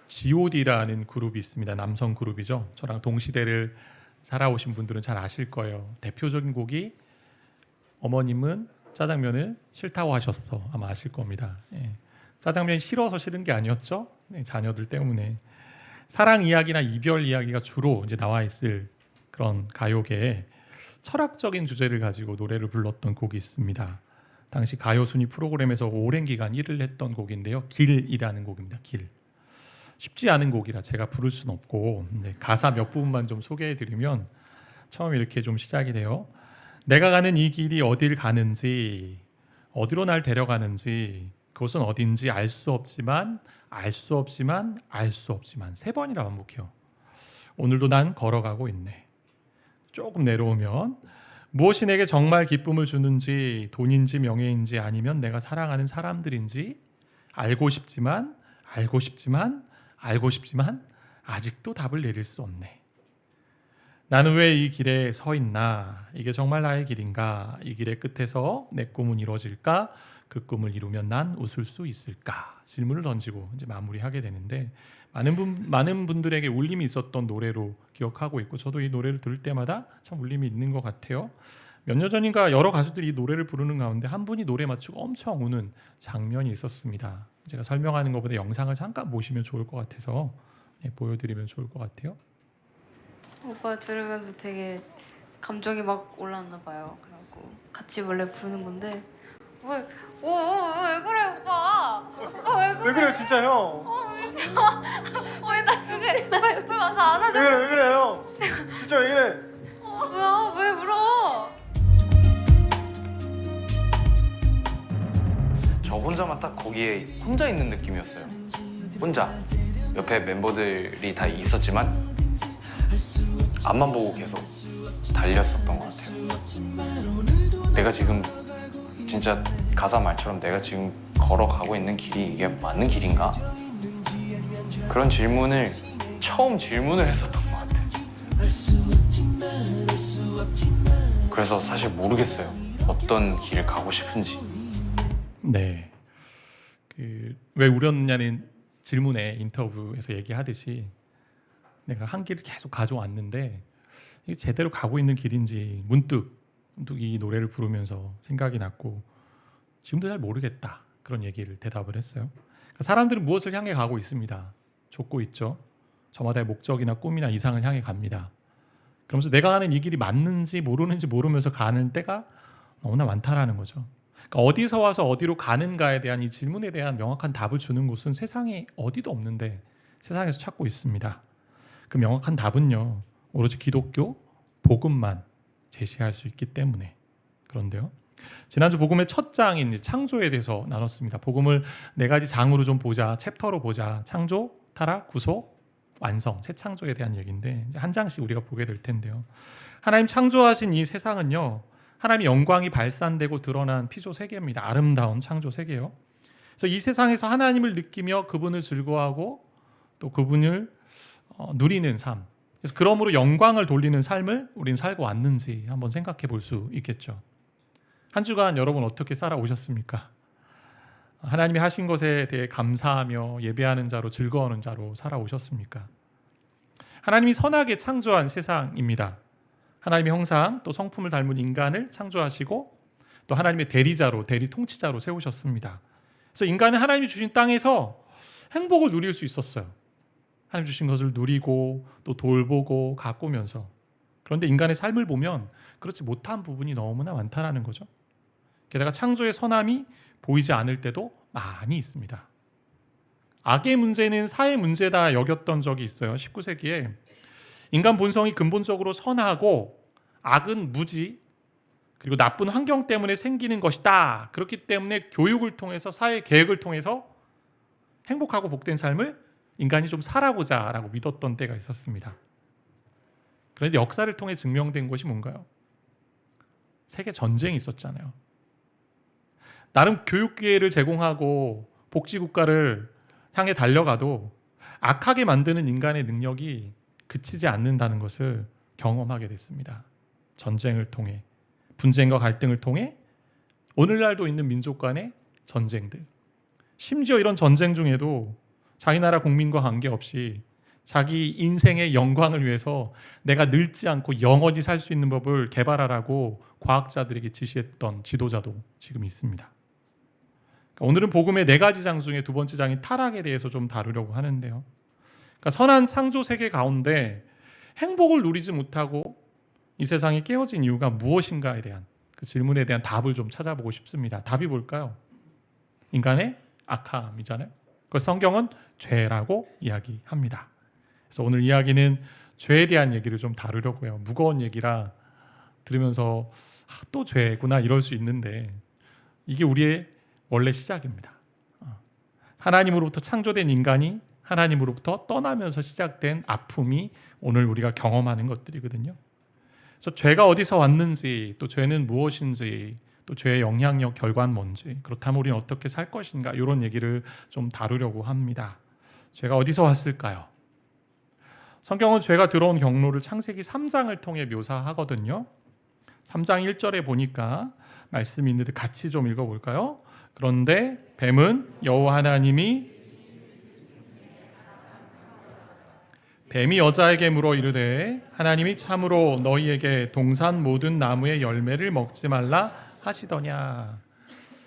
G.O.D라는 그룹이 있습니다. 남성 그룹이죠. 저랑 동시대를 살아오신 분들은 잘 아실 거예요. 대표적인 곡이 어머님은 짜장면을 싫다고 하셨어. 아마 아실 겁니다. 예. 짜장면이 싫어서 싫은 게 아니었죠. 네, 자녀들 때문에. 사랑 이야기나 이별 이야기가 주로 이제 나와 있을 그런 가요계에 철학적인 주제를 가지고 노래를 불렀던 곡이 있습니다. 당시 가요 순위 프로그램에서 오랜 기간 1위를 했던 곡인데요. 길이라는 곡입니다. 길. 쉽지 않은 곡이라 제가 부를 수는 없고 가사 몇 부분만 좀 소개해드리면 처음 이렇게 좀 시작이 돼요. 내가 가는 이 길이 어딜 가는지 어디로 날 데려가는지 그것은 어딘지 알 수 없지만 알 수 없지만 알 수 없지만 세 번이나 반복해요. 오늘도 난 걸어가고 있네. 조금 내려오면 무엇이 내게 정말 기쁨을 주는지 돈인지 명예인지 아니면 내가 사랑하는 사람들인지 알고 싶지만 알고 싶지만 알고 싶지만 아직도 답을 내릴 수 없네. 나는 왜 이 길에 서 있나? 이게 정말 나의 길인가? 이 길의 끝에서 내 꿈은 이루어질까? 그 꿈을 이루면 난 웃을 수 있을까? 질문을 던지고 이제 마무리하게 되는데 많은 분들에게 울림이 있었던 노래로 기억하고 있고 저도 이 노래를 들을 때마다 참 울림이 있는 것 같아요. 몇 년 전인가 여러 가수들이 이 노래를 부르는 가운데 한 분이 노래 맞추고 엄청 우는 장면이 있었습니다. 제가 설명하는 것보다 영상을 잠깐 보시면 좋을 것 같아서 보여드리면 좋을 것 같아요. 오빠 들으면서 되게 감정이 막 올랐나 봐요. 그래갖고 같이 원래 부르는 건데 왜 그래 오빠? 왜 그래? 왜 그래요 진짜 형? 왜나 두 개를 나 옆에 와서 안아줘? 왜 그래요? 진짜 왜 그래? 뭐야? 왜 울어? 저 혼자만 딱 거기에 혼자 있는 느낌이었어요. 혼자. 옆에 멤버들이 다 있었지만 앞만 보고 계속 달렸었던 것 같아요. 내가 지금 진짜 가사 말처럼 내가 지금 걸어가고 있는 길이 이게 맞는 길인가? 그런 질문을 처음 질문을 했었던 것 같아요. 그래서 사실 모르겠어요. 어떤 길을 가고 싶은지. 네. 왜 울었느냐는 질문에 인터뷰에서 얘기하듯이 내가 한 길을 계속 가져왔는데 이게 제대로 가고 있는 길인지 문득 이 노래를 부르면서 생각이 났고 지금도 잘 모르겠다 그런 얘기를 대답을 했어요. 그러니까 사람들은 무엇을 향해 가고 있습니다. 좁고 있죠. 저마다의 목적이나 꿈이나 이상을 향해 갑니다. 그러면서 내가 가는 이 길이 맞는지 모르는지 모르면서 가는 때가 너무나 많다라는 거죠. 그러니까 어디서 와서 어디로 가는가에 대한 이 질문에 대한 명확한 답을 주는 곳은 세상에 어디도 없는데 세상에서 찾고 있습니다. 그 명확한 답은요 오로지 기독교 복음만 제시할 수 있기 때문에 그런데요. 지난주 복음의 첫 장인 창조에 대해서 나눴습니다. 복음을 네 가지 장으로 좀 보자, 챕터로 보자. 창조, 타락, 구속, 완성, 새 창조에 대한 얘기인데 한 장씩 우리가 보게 될 텐데요. 하나님 창조하신 이 세상은요. 하나님의 영광이 발산되고 드러난 피조 세계입니다. 아름다운 창조 세계요. 그래서 이 세상에서 하나님을 느끼며 그분을 즐거워하고 또 그분을 누리는 삶. 그래서 그러므로 영광을 돌리는 삶을 우리는 살고 왔는지 한번 생각해 볼 수 있겠죠. 한 주간 여러분 어떻게 살아오셨습니까? 하나님이 하신 것에 대해 감사하며 예배하는 자로 즐거워하는 자로 살아오셨습니까? 하나님이 선하게 창조한 세상입니다. 하나님의 형상 또 성품을 닮은 인간을 창조하시고 또 하나님의 대리자로 대리 통치자로 세우셨습니다. 그래서 인간은 하나님이 주신 땅에서 행복을 누릴 수 있었어요. 하나님 주신 것을 누리고 또 돌보고 가꾸면서. 그런데 인간의 삶을 보면 그렇지 못한 부분이 너무나 많다라는 거죠. 게다가 창조의 선함이 보이지 않을 때도 많이 있습니다. 악의 문제는 사회 문제다 여겼던 적이 있어요. 19세기에 인간 본성이 근본적으로 선하고 악은 무지 그리고 나쁜 환경 때문에 생기는 것이다. 그렇기 때문에 교육을 통해서 사회 계획을 통해서 행복하고 복된 삶을 인간이 좀 살아보자라고 믿었던 때가 있었습니다. 그런데 역사를 통해 증명된 것이 뭔가요? 세계 전쟁이 있었잖아요. 나름 교육 기회를 제공하고 복지 국가를 향해 달려가도 악하게 만드는 인간의 능력이 그치지 않는다는 것을 경험하게 됐습니다. 전쟁을 통해 분쟁과 갈등을 통해 오늘날도 있는 민족 간의 전쟁들 심지어 이런 전쟁 중에도 자기 나라 국민과 관계없이 자기 인생의 영광을 위해서 내가 늙지 않고 영원히 살 수 있는 법을 개발하라고 과학자들에게 지시했던 지도자도 지금 있습니다. 오늘은 복음의 4가지 장 중에 2번째 장인 타락에 대해서 좀 다루려고 하는데요. 그러니까 선한 창조 세계 가운데 행복을 누리지 못하고 이 세상이 깨어진 이유가 무엇인가에 대한 그 질문에 대한 답을 좀 찾아보고 싶습니다. 답이 뭘까요? 인간의 악함이잖아요. 그 성경은 죄라고 이야기합니다. 그래서 오늘 이야기는 죄에 대한 얘기를 좀 다루려고 해요. 무거운 얘기라 들으면서 또 죄구나 이럴 수 있는데 이게 우리의 원래 시작입니다. 하나님으로부터 창조된 인간이 하나님으로부터 떠나면서 시작된 아픔이 오늘 우리가 경험하는 것들이거든요. 그래서 죄가 어디서 왔는지, 또 죄는 무엇인지, 또 죄의 영향력, 결과는 뭔지, 그렇다면 우리는 어떻게 살 것인가, 이런 얘기를 좀 다루려고 합니다. 죄가 어디서 왔을까요? 성경은 죄가 들어온 경로를 창세기 3장을 통해 묘사하거든요. 3장 1절에 보니까 말씀이 있는데 같이 좀 읽어볼까요? 그런데 뱀은 여호와 하나님이 뱀이 여자에게 물어 이르되 하나님이 참으로 너희에게 동산 모든 나무의 열매를 먹지 말라 하시더냐.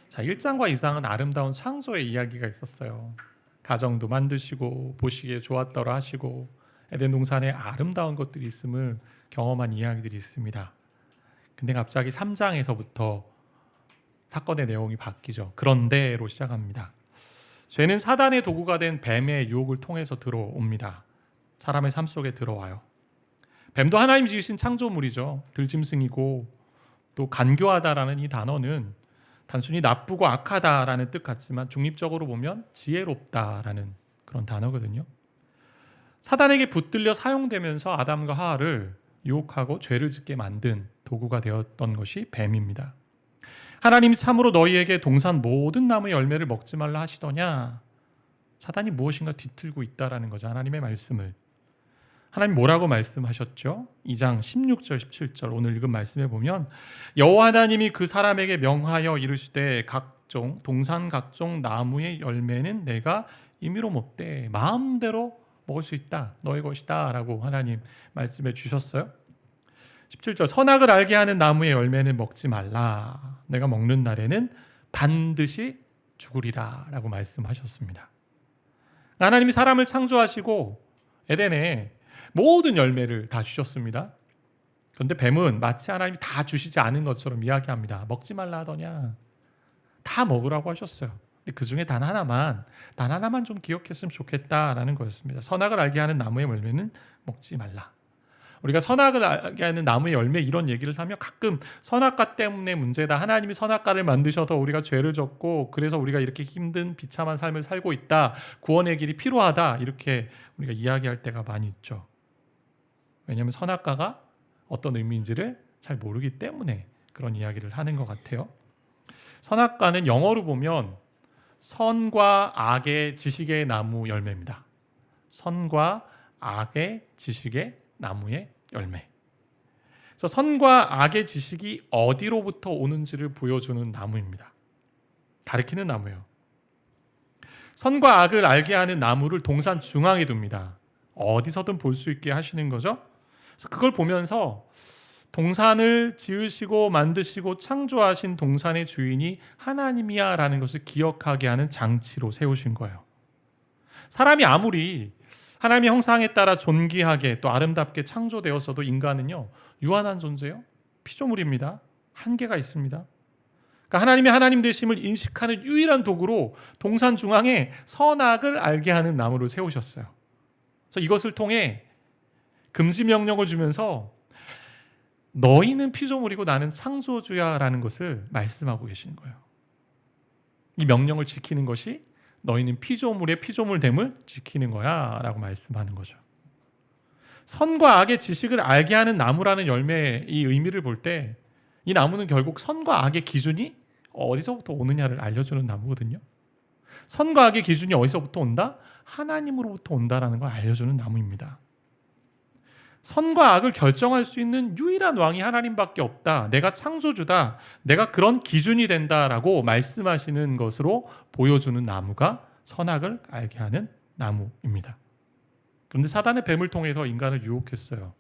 자, 1장과 2장은 아름다운 창조의 이야기가 있었어요. 가정도 만드시고 보시기에 좋았더라 하시고 에덴 동산에 아름다운 것들이 있음을 경험한 이야기들이 있습니다. 근데 갑자기 3장에서부터 사건의 내용이 바뀌죠. 그런데로 시작합니다. 죄는 사단의 도구가 된 뱀의 유혹을 통해서 들어옵니다. 사람의 삶 속에 들어와요. 뱀도 하나님 지으신 창조물이죠. 들짐승이고 또 간교하다라는 이 단어는 단순히 나쁘고 악하다라는 뜻 같지만 중립적으로 보면 지혜롭다라는 그런 단어거든요. 사단에게 붙들려 사용되면서 아담과 하와를 유혹하고 죄를 짓게 만든 도구가 되었던 것이 뱀입니다. 하나님이 참으로 너희에게 동산 모든 나무의 열매를 먹지 말라 하시더냐. 사단이 무엇인가 뒤틀고 있다라는 거죠. 하나님의 말씀을. 하나님 뭐라고 말씀하셨죠? 2장 16절 17절 오늘 읽은 말씀에 보면 여호와 하나님이 그 사람에게 명하여 이르시되 각종 동산 각종 나무의 열매는 내가 임의로 먹되 마음대로 먹을 수 있다. 너의 것이다 라고 하나님 말씀해 주셨어요. 17절 선악을 알게 하는 나무의 열매는 먹지 말라. 내가 먹는 날에는 반드시 죽으리라 라고 말씀하셨습니다. 하나님이 사람을 창조하시고 에덴에 모든 열매를 다 주셨습니다. 그런데 뱀은 마치 하나님이 다 주시지 않은 것처럼 이야기합니다. 먹지 말라 하더냐. 다 먹으라고 하셨어요. 근데 그 중에 단 하나만 좀 기억했으면 좋겠다라는 거였습니다. 선악을 알게 하는 나무의 열매는 먹지 말라. 우리가 선악을 알게 하는 나무의 열매 이런 얘기를 하면 가끔 선악과 때문에 문제다. 하나님이 선악과를 만드셔서 우리가 죄를 졌고 그래서 우리가 이렇게 힘든 비참한 삶을 살고 있다. 구원의 길이 필요하다. 이렇게 우리가 이야기할 때가 많이 있죠. 왜냐하면 선악과가 어떤 의미인지를 잘 모르기 때문에 그런 이야기를 하는 것 같아요. 선악과는 영어로 보면 선과 악의 지식의 나무 열매입니다. 선과 악의 지식의 나무의 열매. 그래서 선과 악의 지식이 어디로부터 오는지를 보여주는 나무입니다. 가리키는 나무예요. 선과 악을 알게 하는 나무를 동산 중앙에 둡니다. 어디서든 볼 수 있게 하시는 거죠. 그래서 그걸 보면서 동산을 지으시고 만드시고 창조하신 동산의 주인이 하나님이야 라는 것을 기억하게 하는 장치로 세우신 거예요. 사람이 아무리 하나님의 형상에 따라 존귀하게 또 아름답게 창조되었어도 인간은요 유한한 존재요. 피조물입니다. 한계가 있습니다. 그러니까 하나님의 하나님 되심을 인식하는 유일한 도구로 동산 중앙에 선악을 알게 하는 나무를 세우셨어요. 그래서 이것을 통해 금지 명령을 주면서 너희는 피조물이고 나는 창조주야 라는 것을 말씀하고 계시는 거예요. 이 명령을 지키는 것이 너희는 피조물의 피조물됨을 지키는 거야 라고 말씀하는 거죠. 선과 악의 지식을 알게 하는 나무라는 열매의 이 의미를 볼 때 이 나무는 결국 선과 악의 기준이 어디서부터 오느냐를 알려주는 나무거든요. 선과 악의 기준이 어디서부터 온다? 하나님으로부터 온다라는 걸 알려주는 나무입니다. 선과 악을 결정할 수 있는 유일한 왕이 하나님밖에 없다. 내가 창조주다. 내가 그런 기준이 된다라고 말씀하시는 것으로 보여주는 나무가 선악을 알게 하는 나무입니다. 그런데 사단의 뱀을 통해서 인간을 유혹했어요.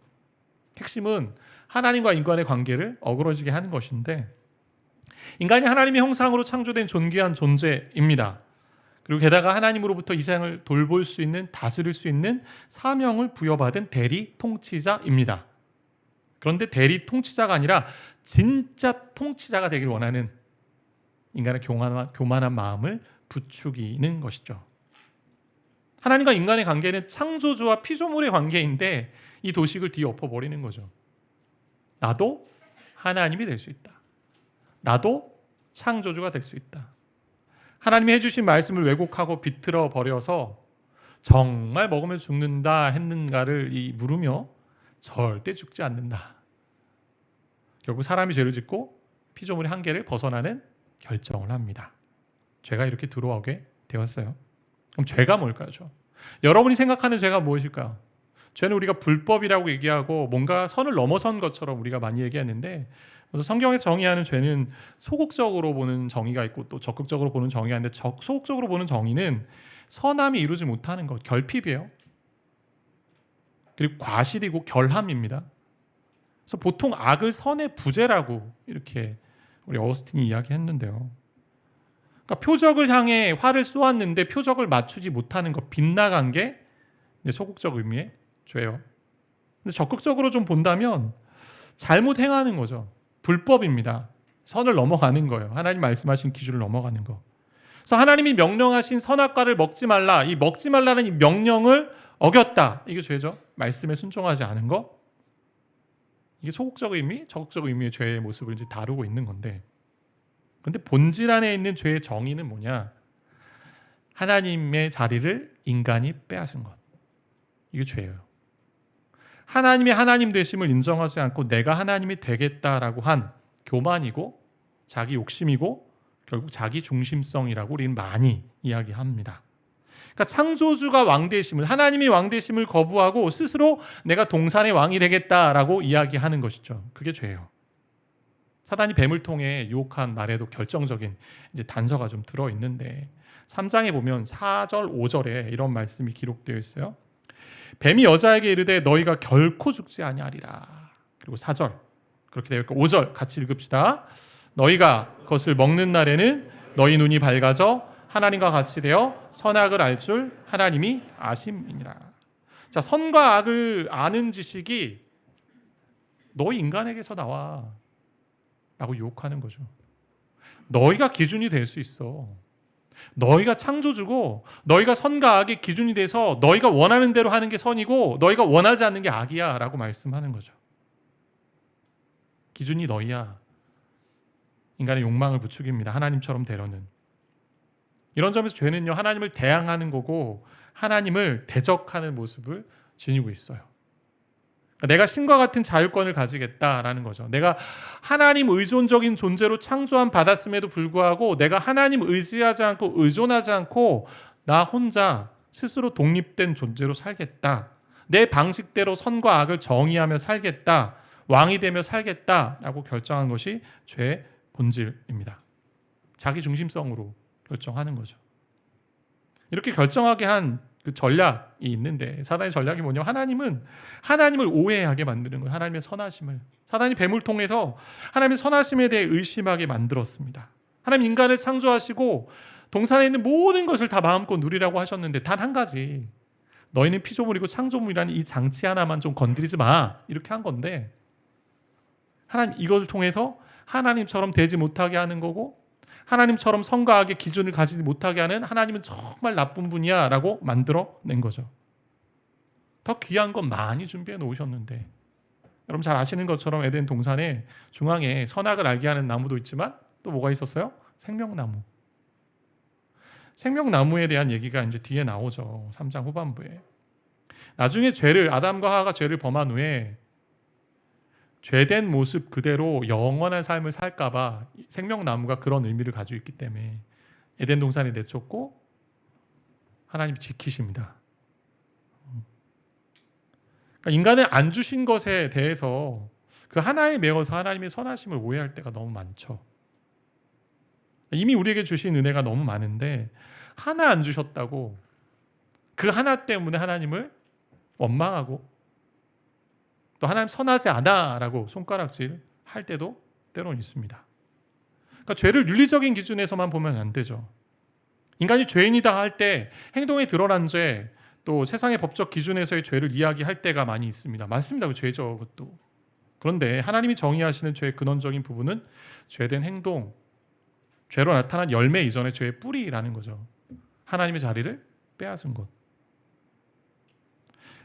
핵심은 하나님과 인간의 관계를 어그러지게 하는 것인데, 인간이 하나님의 형상으로 창조된 존귀한 존재입니다. 그리고 게다가 하나님으로부터 이 세상을 돌볼 수 있는, 다스릴 수 있는 사명을 부여받은 대리 통치자입니다. 그런데 대리 통치자가 아니라 진짜 통치자가 되길 원하는 인간의 교만한 마음을 부추기는 것이죠. 하나님과 인간의 관계는 창조주와 피조물의 관계인데 이 도식을 뒤엎어버리는 거죠. 나도 하나님이 될 수 있다. 나도 창조주가 될 수 있다. 하나님이 해주신 말씀을 왜곡하고 비틀어 버려서 정말 먹으면 죽는다 했는가를 물으며 절대 죽지 않는다. 결국 사람이 죄를 짓고 피조물의 한계를 벗어나는 결정을 합니다. 죄가 이렇게 들어오게 되었어요. 그럼 죄가 뭘까요? 여러분이 생각하는 죄가 무엇일까요? 죄는 우리가 불법이라고 얘기하고 뭔가 선을 넘어선 것처럼 우리가 많이 얘기하는데, 성경에서 정의하는 죄는 소극적으로 보는 정의가 있고 또 적극적으로 보는 정의가 있는데, 소극적으로 보는 정의는 선함이 이루지 못하는 것, 결핍이에요. 그리고 과실이고 결함입니다. 그래서 보통 악을 선의 부재라고 이렇게 우리 어거스틴이 이야기했는데요. 그러니까 표적을 향해 활을 쏘았는데 표적을 맞추지 못하는 것, 빗나간 게 소극적 의미의 죄예요. 근데 적극적으로 좀 본다면 잘못 행하는 거죠. 불법입니다. 선을 넘어가는 거예요. 하나님 말씀하신 기준을 넘어가는 거. 그래서 하나님이 명령하신 선악과를 먹지 말라, 이 먹지 말라는 이 명령을 어겼다. 이게 죄죠. 말씀에 순종하지 않은 거. 이게 소극적 의미, 적극적 의미의 죄의 모습을 이제 다루고 있는 건데, 근데 본질 안에 있는 죄의 정의는 뭐냐? 하나님의 자리를 인간이 빼앗은 것. 이게 죄예요. 하나님의 하나님 되심을 인정하지 않고 내가 하나님이 되겠다라고 한 교만이고 자기 욕심이고 결국 자기 중심성이라고 우리는 많이 이야기합니다. 그러니까 창조주가 왕 되심을, 하나님이 왕 되심을 거부하고 스스로 내가 동산의 왕이 되겠다라고 이야기하는 것이죠. 그게 죄예요. 사단이 뱀을 통해 유혹한 말에도 결정적인 이제 단서가 좀 들어 있는데, 3장에 보면 4절, 5절에 이런 말씀이 기록되어 있어요. 뱀이 여자에게 이르되 너희가 결코 죽지 아니하리라. 그리고 4절 그렇게 되어 있고 5절 같이 읽읍시다. 너희가 그것을 먹는 날에는 너희 눈이 밝아져 하나님과 같이 되어 선악을 알 줄 하나님이 아심이니라. 자, 선과 악을 아는 지식이 너희 인간에게서 나와 라고 유혹하는 거죠. 너희가 기준이 될 수 있어. 너희가 창조주고 너희가 선과 악의 기준이 돼서 너희가 원하는 대로 하는 게 선이고 너희가 원하지 않는 게 악이야 라고 말씀하는 거죠. 기준이 너희야. 인간의 욕망을 부추깁니다. 하나님처럼 되려는. 이런 점에서 죄는요, 하나님을 대항하는 거고 하나님을 대적하는 모습을 지니고 있어요. 내가 신과 같은 자율권을 가지겠다라는 거죠. 내가 하나님 의존적인 존재로 창조함 받았음에도 불구하고 내가 하나님 의지하지 않고 의존하지 않고 나 혼자 스스로 독립된 존재로 살겠다. 내 방식대로 선과 악을 정의하며 살겠다. 왕이 되며 살겠다라고 결정한 것이 죄의 본질입니다. 자기 중심성으로 결정하는 거죠. 이렇게 결정하게 한 그 전략이 있는데, 사단의 전략이 뭐냐면 하나님을 오해하게 만드는 거예요. 하나님의 선하심을. 사단이 뱀을 통해서 하나님의 선하심에 대해 의심하게 만들었습니다. 하나님 인간을 창조하시고 동산에 있는 모든 것을 다 마음껏 누리라고 하셨는데 단 한 가지, 너희는 피조물이고 창조물이라는 이 장치 하나만 좀 건드리지 마, 이렇게 한 건데, 하나님 이걸 통해서 하나님처럼 되지 못하게 하는 거고 하나님처럼 선과 악의 기준을 가지지 못하게 하는, 하나님은 정말 나쁜 분이야 라고 만들어낸 거죠. 더 귀한 건 많이 준비해 놓으셨는데, 여러분 잘 아시는 것처럼 에덴 동산의 중앙에 선악을 알게 하는 나무도 있지만 또 뭐가 있었어요? 생명나무. 생명나무에 대한 얘기가 이제 뒤에 나오죠. 3장 후반부에. 나중에 아담과 하와가 죄를 범한 후에 죄된 모습 그대로 영원한 삶을 살까봐 생명나무가 그런 의미를 가지고 있기 때문에 에덴 동산에 내쫓고 하나님이 지키십니다. 그러니까 인간을 안 주신 것에 대해서 그 하나에 매여서 하나님의 선하심을 오해할 때가 너무 많죠. 이미 우리에게 주신 은혜가 너무 많은데 하나 안 주셨다고 그 하나 때문에 하나님을 원망하고 또 하나님 선하지 않아라고 손가락질 할 때도 때로는 있습니다. 그러니까 죄를 윤리적인 기준에서만 보면 안 되죠. 인간이 죄인이다 할 때 행동에 드러난 죄, 또 세상의 법적 기준에서의 죄를 이야기할 때가 많이 있습니다. 맞습니다. 그 죄죠, 그것도. 그런데 하나님이 정의하시는 죄의 근원적인 부분은 죄된 행동, 죄로 나타난 열매 이전의 죄의 뿌리라는 거죠. 하나님의 자리를 빼앗은 것.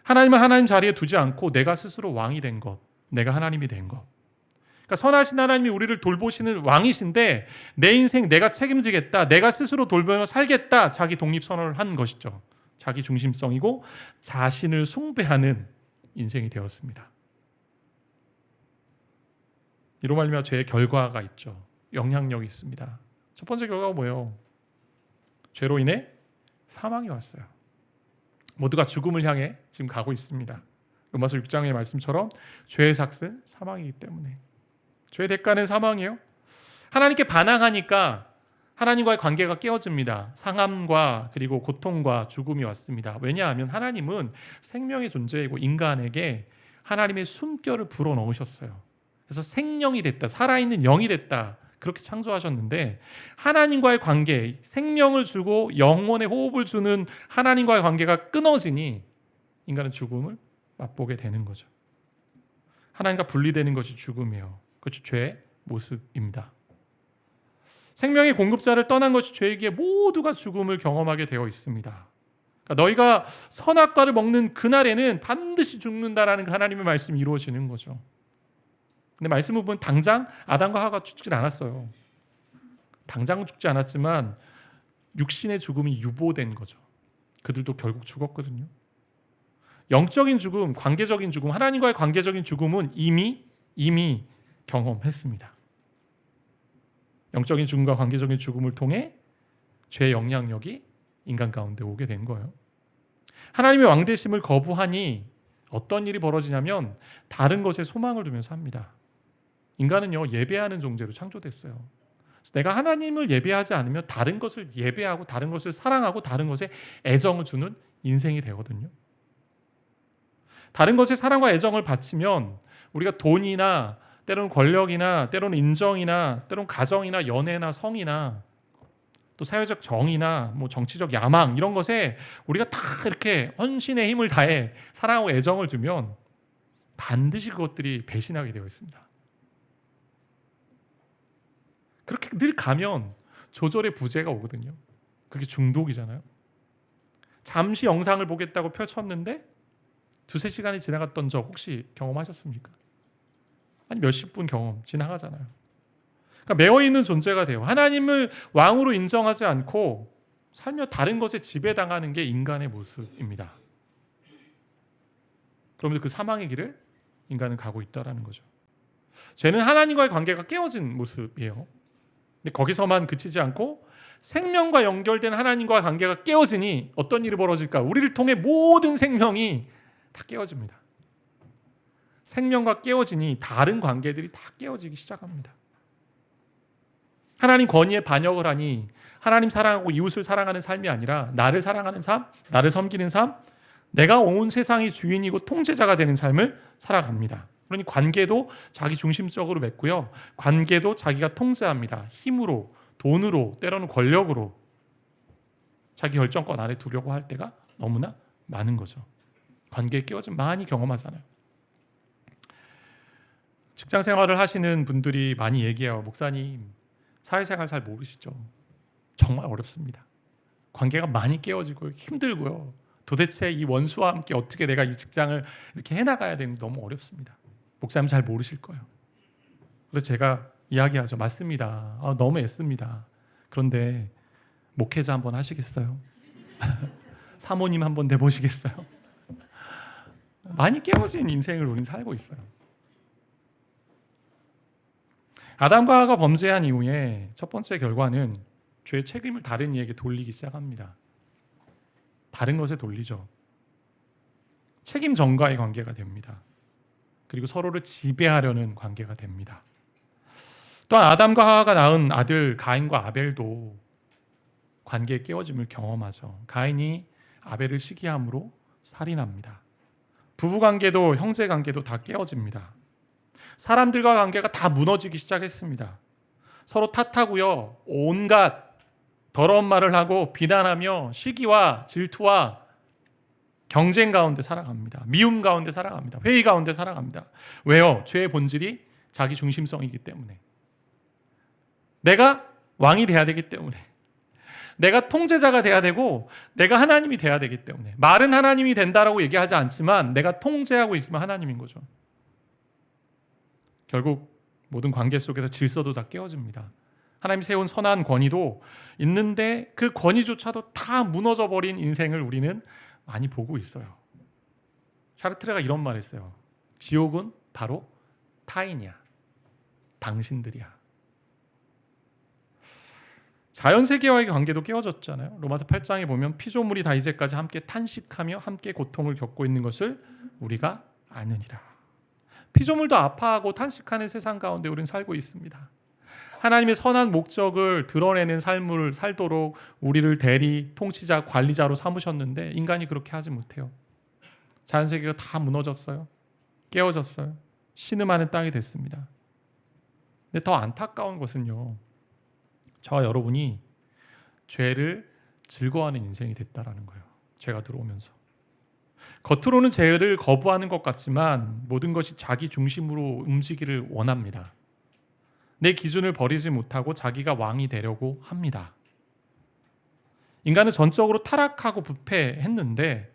하나님을 하나님 자리에 두지 않고 내가 스스로 왕이 된 것, 내가 하나님이 된 것. 그러니까 선하신 하나님이 우리를 돌보시는 왕이신데 내 인생 내가 책임지겠다, 내가 스스로 돌보며 살겠다, 자기 독립선언을 한 것이죠. 자기 중심성이고 자신을 숭배하는 인생이 되었습니다. 이로 말미암아 죄의 결과가 있죠. 영향력이 있습니다. 첫 번째 결과가 뭐예요? 죄로 인해 사망이 왔어요. 모두가 죽음을 향해 지금 가고 있습니다. 로마서 6장의 말씀처럼 죄의 삭은 사망이기 때문에. 죄의 대가는 사망이에요. 하나님께 반항하니까 하나님과의 관계가 깨어집니다. 상함과 그리고 고통과 죽음이 왔습니다. 왜냐하면 하나님은 생명의 존재이고 인간에게 하나님의 숨결을 불어넣으셨어요. 그래서 생명이 됐다, 살아있는 영이 됐다, 그렇게 창조하셨는데 하나님과의 관계, 생명을 주고 영혼의 호흡을 주는 하나님과의 관계가 끊어지니 인간은 죽음을 맛보게 되는 거죠. 하나님과 분리되는 것이 죽음이에요. 그것이 죄의 모습입니다. 생명의 공급자를 떠난 것이 죄이기에 모두가 죽음을 경험하게 되어 있습니다. 그러니까 너희가 선악과를 먹는 그날에는 반드시 죽는다라는 하나님의 말씀이 이루어지는 거죠. 근데 말씀을 보면 당장 아담과 하와가 죽지 않았어요. 당장은 죽지 않았지만 육신의 죽음이 유보된 거죠. 그들도 결국 죽었거든요. 영적인 죽음, 관계적인 죽음, 하나님과의 관계적인 죽음은 이미 경험했습니다. 영적인 죽음과 관계적인 죽음을 통해 죄의 영향력이 인간 가운데 오게 된 거예요. 하나님의 왕되심을 거부하니 어떤 일이 벌어지냐면 다른 것에 소망을 두면서 삽니다. 인간은요, 예배하는 존재로 창조됐어요. 내가 하나님을 예배하지 않으면 다른 것을 예배하고 다른 것을 사랑하고 다른 것에 애정을 주는 인생이 되거든요. 다른 것에 사랑과 애정을 바치면 우리가 돈이나 때로는 권력이나 때로는 인정이나 때로는 가정이나 연애나 성이나 또 사회적 정의나 뭐 정치적 야망 이런 것에 우리가 다 이렇게 헌신의 힘을 다해 사랑하고 애정을 두면 반드시 그것들이 배신하게 되어 있습니다. 그렇게 늘 가면 조절의 부재가 오거든요. 그게 중독이잖아요. 잠시 영상을 보겠다고 펼쳤는데 두세 시간이 지나갔던 적 혹시 경험하셨습니까? 아니 몇십 분 경험 지나가잖아요. 그러니까 매어있는 존재가 돼요. 하나님을 왕으로 인정하지 않고 살며 다른 것에 지배당하는 게 인간의 모습입니다. 그러면서 그 사망의 길을 인간은 가고 있다는 거죠. 죄는 하나님과의 관계가 깨어진 모습이에요. 근데 거기서만 그치지 않고 생명과 연결된 하나님과의 관계가 깨어지니 어떤 일이 벌어질까? 우리를 통해 모든 생명이 다 깨어집니다. 생명과 깨어지니 다른 관계들이 다 깨어지기 시작합니다. 하나님 권위에 반역을 하니 하나님 사랑하고 이웃을 사랑하는 삶이 아니라 나를 사랑하는 삶, 나를 섬기는 삶, 내가 온 세상의 주인이고 통제자가 되는 삶을 살아갑니다. 그러니 관계도 자기 중심적으로 맺고요. 관계도 자기가 통제합니다. 힘으로, 돈으로, 때로는 권력으로 자기 결정권 안에 두려고 할 때가 너무나 많은 거죠. 관계에 끼어좀 많이 경험하잖아요. 직장 생활을 하시는 분들이 많이 얘기해요. 목사님, 사회생활 잘 모르시죠? 정말 어렵습니다. 관계가 많이 깨어지고 힘들고요. 도대체 이 원수와 함께 어떻게 내가 이 직장을 이렇게 해나가야 되는지 너무 어렵습니다. 목사님 잘 모르실 거예요. 그래서 제가 이야기하죠. 맞습니다. 너무 애씁니다. 그런데 목회자 한번 하시겠어요? 사모님 한번 돼보시겠어요? 많이 깨어진 인생을 우리는 살고 있어요. 아담과 하와가 범죄한 이후에 첫 번째 결과는 죄의 책임을 다른 이에게 돌리기 시작합니다. 다른 것에 돌리죠. 책임 전가의 관계가 됩니다. 그리고 서로를 지배하려는 관계가 됩니다. 또한 아담과 하와가 낳은 아들 가인과 아벨도 관계의 깨어짐을 경험하죠. 가인이 아벨을 시기함으로 살인합니다. 부부관계도 형제관계도 다 깨어집니다. 사람들과 관계가 다 무너지기 시작했습니다. 서로 탓하고요. 온갖 더러운 말을 하고 비난하며 시기와 질투와 경쟁 가운데 살아갑니다. 미움 가운데 살아갑니다. 회의 가운데 살아갑니다. 왜요? 죄의 본질이 자기 중심성이기 때문에. 내가 왕이 돼야 되기 때문에. 내가 통제자가 돼야 되고 내가 하나님이 돼야 되기 때문에. 말은 하나님이 된다라고 얘기하지 않지만 내가 통제하고 있으면 하나님인 거죠. 결국 모든 관계 속에서 질서도 다 깨어집니다. 하나님이 세운 선한 권위도 있는데 그 권위조차도 다 무너져버린 인생을 우리는 많이 보고 있어요. 샤르트레가 이런 말 했어요. 지옥은 바로 타인이야. 당신들이야. 자연세계와의 관계도 깨어졌잖아요. 로마서 8장에 보면 피조물이 다 이제까지 함께 탄식하며 함께 고통을 겪고 있는 것을 우리가 아느니라. 피조물도 아파하고 탄식하는 세상 가운데 우리는 살고 있습니다. 하나님의 선한 목적을 드러내는 삶을 살도록 우리를 대리, 통치자, 관리자로 삼으셨는데 인간이 그렇게 하지 못해요. 자연세계가 다 무너졌어요. 깨어졌어요. 신음하는 땅이 됐습니다. 근데 더 안타까운 것은요. 저와 여러분이 죄를 즐거워하는 인생이 됐다라는 거예요. 죄가 들어오면서. 겉으로는 죄를 거부하는 것 같지만 모든 것이 자기 중심으로 움직이기를 원합니다. 내 기준을 버리지 못하고 자기가 왕이 되려고 합니다. 인간은 전적으로 타락하고 부패했는데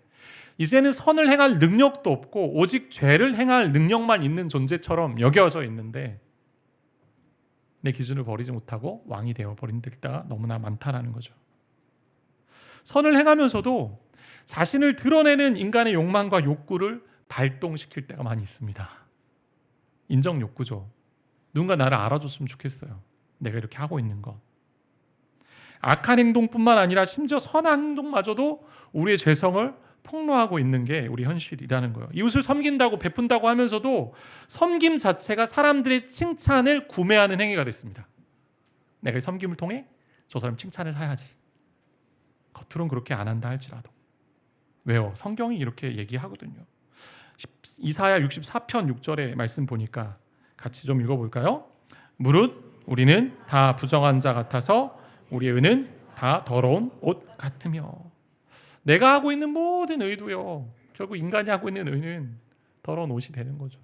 이제는 선을 행할 능력도 없고 오직 죄를 행할 능력만 있는 존재처럼 여겨져 있는데 내 기준을 버리지 못하고 왕이 되어버린 때가 너무나 많다라는 거죠. 선을 행하면서도 자신을 드러내는 인간의 욕망과 욕구를 발동시킬 때가 많이 있습니다. 인정 욕구죠. 누군가 나를 알아줬으면 좋겠어요. 내가 이렇게 하고 있는 거. 악한 행동뿐만 아니라 심지어 선한 행동마저도 우리의 죄성을 폭로하고 있는 게 우리 현실이라는 거예요. 이웃을 섬긴다고 베푼다고 하면서도 섬김 자체가 사람들의 칭찬을 구매하는 행위가 됐습니다. 내가 섬김을 통해 저 사람 칭찬을 사야지. 겉으로는 그렇게 안 한다 할지라도. 왜요? 성경이 이렇게 얘기하거든요. 이사야 64편 6절의 말씀 보니까 같이 좀 읽어볼까요? 무릇 우리는 다 부정한 자 같아서 우리의 의는 다 더러운 옷 같으며. 내가 하고 있는 모든 의도요. 결국 인간이 하고 있는 의는 더러운 옷이 되는 거죠.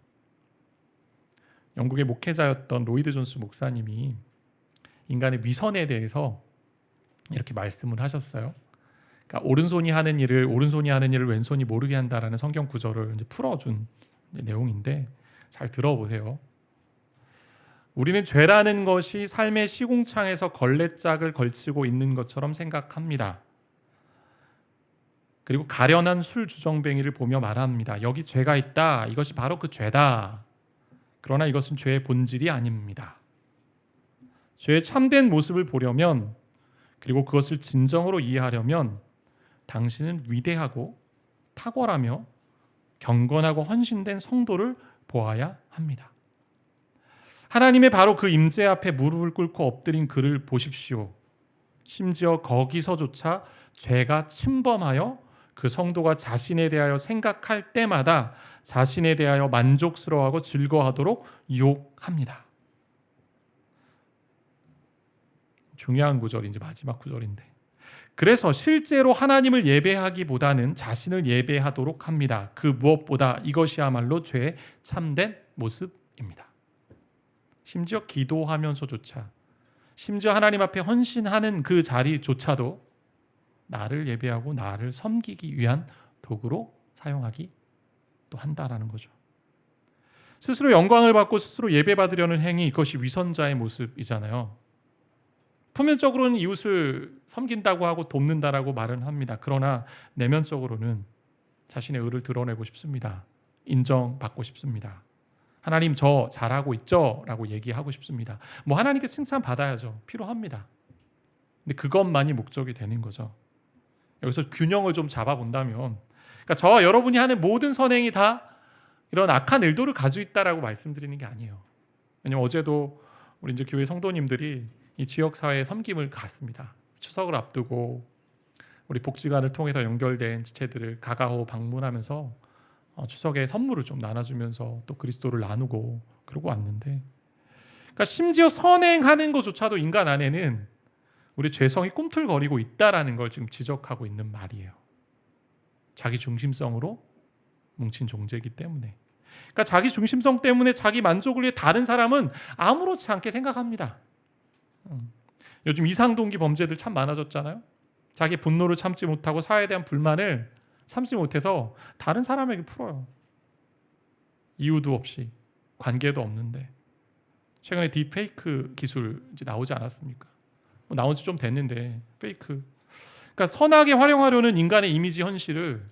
영국의 목회자였던 로이드 존스 목사님이 인간의 위선에 대해서 이렇게 말씀을 하셨어요. 그러니까 오른손이 하는 일을 왼손이 모르게 한다라는 성경 구절을 이제 풀어준 내용인데 잘 들어보세요. 우리는 죄라는 것이 삶의 시궁창에서 걸레짝을 걸치고 있는 것처럼 생각합니다. 그리고 가련한 술 주정뱅이를 보며 말합니다. 여기 죄가 있다. 이것이 바로 그 죄다. 그러나 이것은 죄의 본질이 아닙니다. 죄의 참된 모습을 보려면 그리고 그것을 진정으로 이해하려면 당신은 위대하고 탁월하며 경건하고 헌신된 성도를 보아야 합니다. 하나님의 바로 그 임재 앞에 무릎을 꿇고 엎드린 그를 보십시오. 심지어 거기서조차 죄가 침범하여 그 성도가 자신에 대하여 생각할 때마다 자신에 대하여 만족스러워하고 즐거워하도록 유혹합니다. 중요한 구절이 이제 마지막 구절인데, 그래서 실제로 하나님을 예배하기보다는 자신을 예배하도록 합니다. 그 무엇보다 이것이야말로 죄의 참된 모습입니다. 심지어 기도하면서조차, 심지어 하나님 앞에 헌신하는 그 자리조차도 나를 예배하고 나를 섬기기 위한 도구로 사용하기 또 한다라는 거죠. 스스로 영광을 받고 스스로 예배받으려는 행위, 이것이 위선자의 모습이잖아요. 표면적으로는 이웃을 섬긴다고 하고 돕는다라고 말은 합니다. 그러나 내면적으로는 자신의 의를 드러내고 싶습니다. 인정받고 싶습니다. 하나님 저 잘하고 있죠? 라고 얘기하고 싶습니다. 뭐 하나님께 칭찬받아야죠. 필요합니다. 근데 그것만이 목적이 되는 거죠. 여기서 균형을 좀 잡아본다면, 그러니까 저와 여러분이 하는 모든 선행이 다 이런 악한 의도를 가지고 있다라고 말씀드리는 게 아니에요. 왜냐면 어제도 우리 이제 교회 성도님들이 이 지역 사회에 섬김을 갔습니다. 추석을 앞두고 우리 복지관을 통해서 연결된 지체들을 가가호 방문하면서 추석에 선물을 좀 나눠주면서 또 그리스도를 나누고 그러고 왔는데, 그러니까 심지어 선행하는 것조차도 인간 안에는 우리 죄성이 꿈틀거리고 있다라는 걸 지금 지적하고 있는 말이에요. 자기 중심성으로 뭉친 존재이기 때문에. 그러니까 자기 중심성 때문에 자기 만족을 위해 다른 사람은 아무렇지 않게 생각합니다. 요즘 이상동기 범죄들 참 많아졌잖아요. 자기 분노를 참지 못하고 사회에 대한 불만을 참지 못해서 다른 사람에게 풀어요. 이유도 없이, 관계도 없는데. 최근에 딥페이크 기술 이제 나오지 않았습니까? 뭐 나온 지 좀 됐는데 페이크. 그러니까 선하게 활용하려는 인간의 이미지 현실을,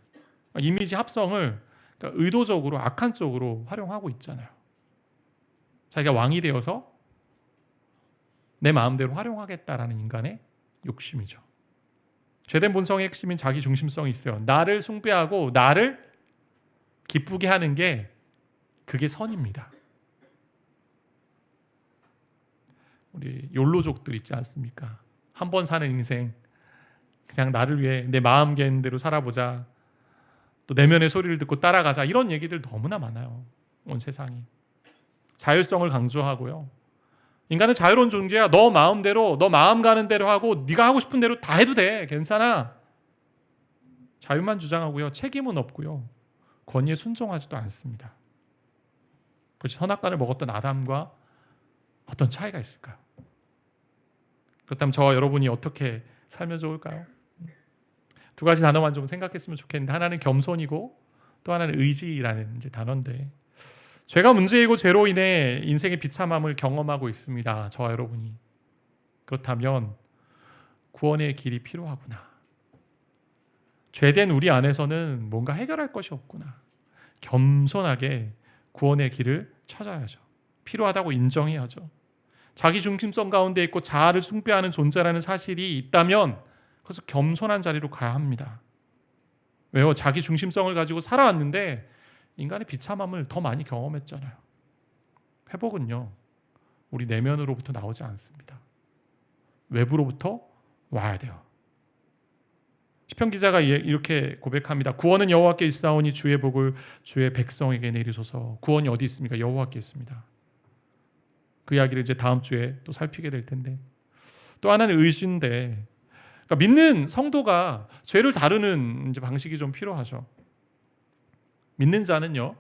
이미지 합성을 그러니까 의도적으로 악한 쪽으로 활용하고 있잖아요. 자기가 왕이 되어서 내 마음대로 활용하겠다라는 인간의 욕심이죠. 죄된 본성의 핵심인 자기 중심성이 있어요. 나를 숭배하고 나를 기쁘게 하는 게 그게 선입니다. 우리 욜로족들 있지 않습니까? 한 번 사는 인생, 그냥 나를 위해 내 마음 개는 대로 살아보자, 또 내면의 소리를 듣고 따라가자, 이런 얘기들 너무나 많아요. 온 세상이 자율성을 강조하고요. 인간은 자유로운 존재야. 너 마음대로, 너 마음 가는 대로 하고 네가 하고 싶은 대로 다 해도 돼. 괜찮아. 자유만 주장하고요. 책임은 없고요. 권위에 순종하지도 않습니다. 그렇지, 선악과를 먹었던 아담과 어떤 차이가 있을까요? 그렇다면 저와 여러분이 어떻게 살면 좋을까요? 두 가지 단어만 좀 생각했으면 좋겠는데, 하나는 겸손이고 또 하나는 의지라는 이제 단어인데, 죄가 문제이고 죄로 인해 인생의 비참함을 경험하고 있습니다. 저와 여러분이. 그렇다면 구원의 길이 필요하구나. 죄된 우리 안에서는 뭔가 해결할 것이 없구나. 겸손하게 구원의 길을 찾아야죠. 필요하다고 인정해야죠. 자기 중심성 가운데 있고 자아를 숭배하는 존재라는 사실이 있다면 그래서 겸손한 자리로 가야 합니다. 왜요? 자기 중심성을 가지고 살아왔는데 인간의 비참함을 더 많이 경험했잖아요. 회복은요, 우리 내면으로부터 나오지 않습니다. 외부로부터 와야 돼요. 시편 기자가 이렇게 고백합니다. 구원은 여호와께 있사오니 주의 복을 주의 백성에게 내리소서. 구원이 어디 있습니까? 여호와께 있습니다. 그 이야기를 이제 다음 주에 또 살피게 될 텐데, 또 하나는 의지인데, 그러니까 믿는 성도가 죄를 다루는 이제 방식이 좀 필요하죠. 믿는 자는요,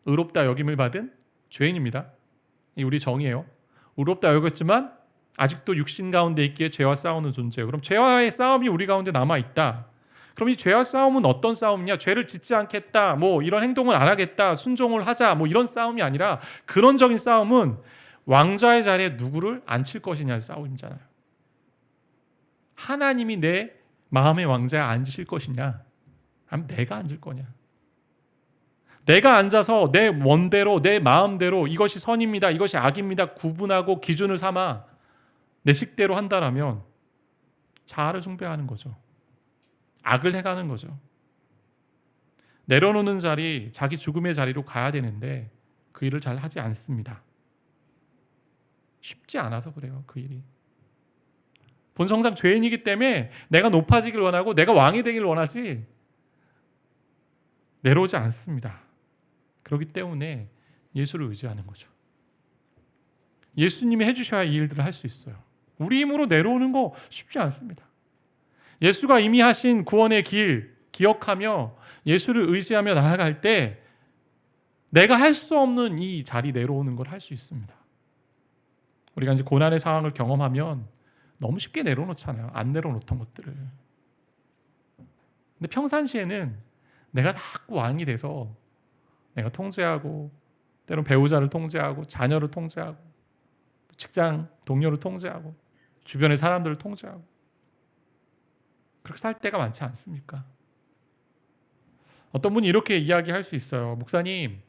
의롭다 여김을 받은 죄인입니다. 이 우리 정의예요. 의롭다 여겼지만 아직도 육신 가운데 있기에 죄와 싸우는 존재예요. 그럼 죄와의 싸움이 우리 가운데 남아 있다. 그럼 이 죄와 싸움은 어떤 싸움이냐? 죄를 짓지 않겠다, 뭐 이런 행동을 안 하겠다, 순종을 하자, 뭐 이런 싸움이 아니라 근원적인 싸움은 왕좌의 자리에 누구를 앉힐 것이냐의 싸움이잖아요. 하나님이 내 마음의 왕좌에 앉으실 것이냐, 아니면 내가 앉을 거냐. 내가 앉아서 내 원대로, 내 마음대로 이것이 선입니다, 이것이 악입니다 구분하고 기준을 삼아 내 식대로 한다라면 자아를 숭배하는 거죠. 악을 행하는 거죠. 내려놓는 자리, 자기 죽음의 자리로 가야 되는데 그 일을 잘 하지 않습니다. 쉽지 않아서 그래요. 그 일이 본성상 죄인이기 때문에 내가 높아지길 원하고 내가 왕이 되길 원하지 내려오지 않습니다. 그렇기 때문에 예수를 의지하는 거죠. 예수님이 해주셔야 이 일들을 할 수 있어요. 우리 힘으로 내려오는 거 쉽지 않습니다. 예수가 이미 하신 구원의 길 기억하며 예수를 의지하며 나아갈 때 내가 할 수 없는 이 자리 내려오는 걸 할 수 있습니다. 우리가 이제 고난의 상황을 경험하면 너무 쉽게 내려놓잖아요. 안 내려놓던 것들을. 근데 평상시에는 내가 자꾸 왕이 돼서 내가 통제하고, 때론 배우자를 통제하고, 자녀를 통제하고, 직장 동료를 통제하고, 주변의 사람들을 통제하고, 그렇게 살 때가 많지 않습니까? 어떤 분이 이렇게 이야기할 수 있어요. 목사님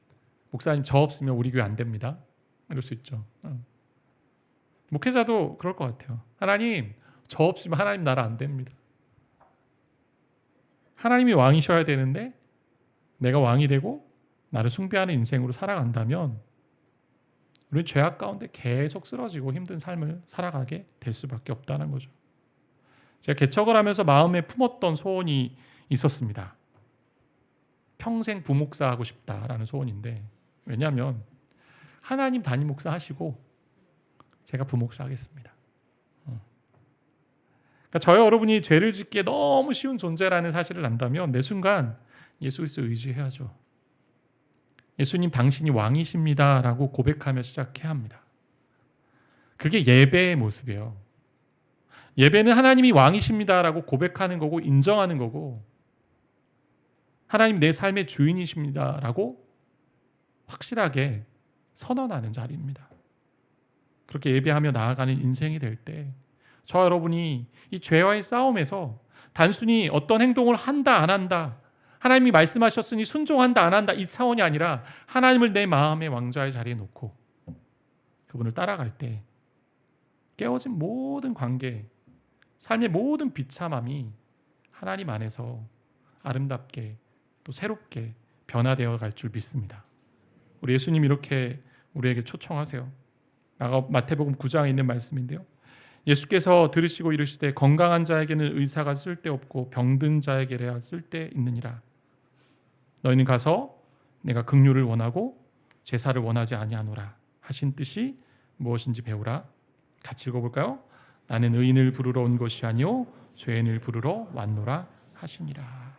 저 없으면 우리 교회 안 됩니다. 이럴 수 있죠. 목회자도 그럴 것 같아요. 하나님 저 없으면 하나님 나라 안 됩니다. 하나님이 왕이셔야 되는데 내가 왕이 되고 나를 숭배하는 인생으로 살아간다면 우리는 죄악 가운데 계속 쓰러지고 힘든 삶을 살아가게 될 수밖에 없다는 거죠. 제가 개척을 하면서 마음에 품었던 소원이 있었습니다. 평생 부목사 하고 싶다라는 소원인데, 왜냐하면 하나님 담임 목사 하시고 제가 부목사 하겠습니다. 그러니까 저와 여러분이 죄를 짓기에 너무 쉬운 존재라는 사실을 안다면 매 순간 예수 그리스도 의지해야죠. 예수님 당신이 왕이십니다라고 고백하며 시작해야 합니다. 그게 예배의 모습이에요. 예배는 하나님이 왕이십니다라고 고백하는 거고 인정하는 거고, 하나님 내 삶의 주인이십니다라고 확실하게 선언하는 자리입니다. 그렇게 예배하며 나아가는 인생이 될 때 저와 여러분이 이 죄와의 싸움에서 단순히 어떤 행동을 한다 안 한다, 하나님이 말씀하셨으니 순종한다 안 한다 이 차원이 아니라 하나님을 내 마음의 왕좌의 자리에 놓고 그분을 따라갈 때 깨어진 모든 관계, 삶의 모든 비참함이 하나님 안에서 아름답게 또 새롭게 변화되어 갈 줄 믿습니다. 우리 예수님 이렇게 우리에게 초청하세요. 마태복음 9장에 있는 말씀인데요. 예수께서 들으시고 이르시되 건강한 자에게는 의사가 쓸데없고 병든 자에게야 쓸데있느니라. 너희는 가서 내가 긍휼을 원하고 제사를 원하지 아니하노라 하신 뜻이 무엇인지 배우라. 같이 읽어볼까요? 나는 의인을 부르러 온 것이 아니요 죄인을 부르러 왔노라 하시니라.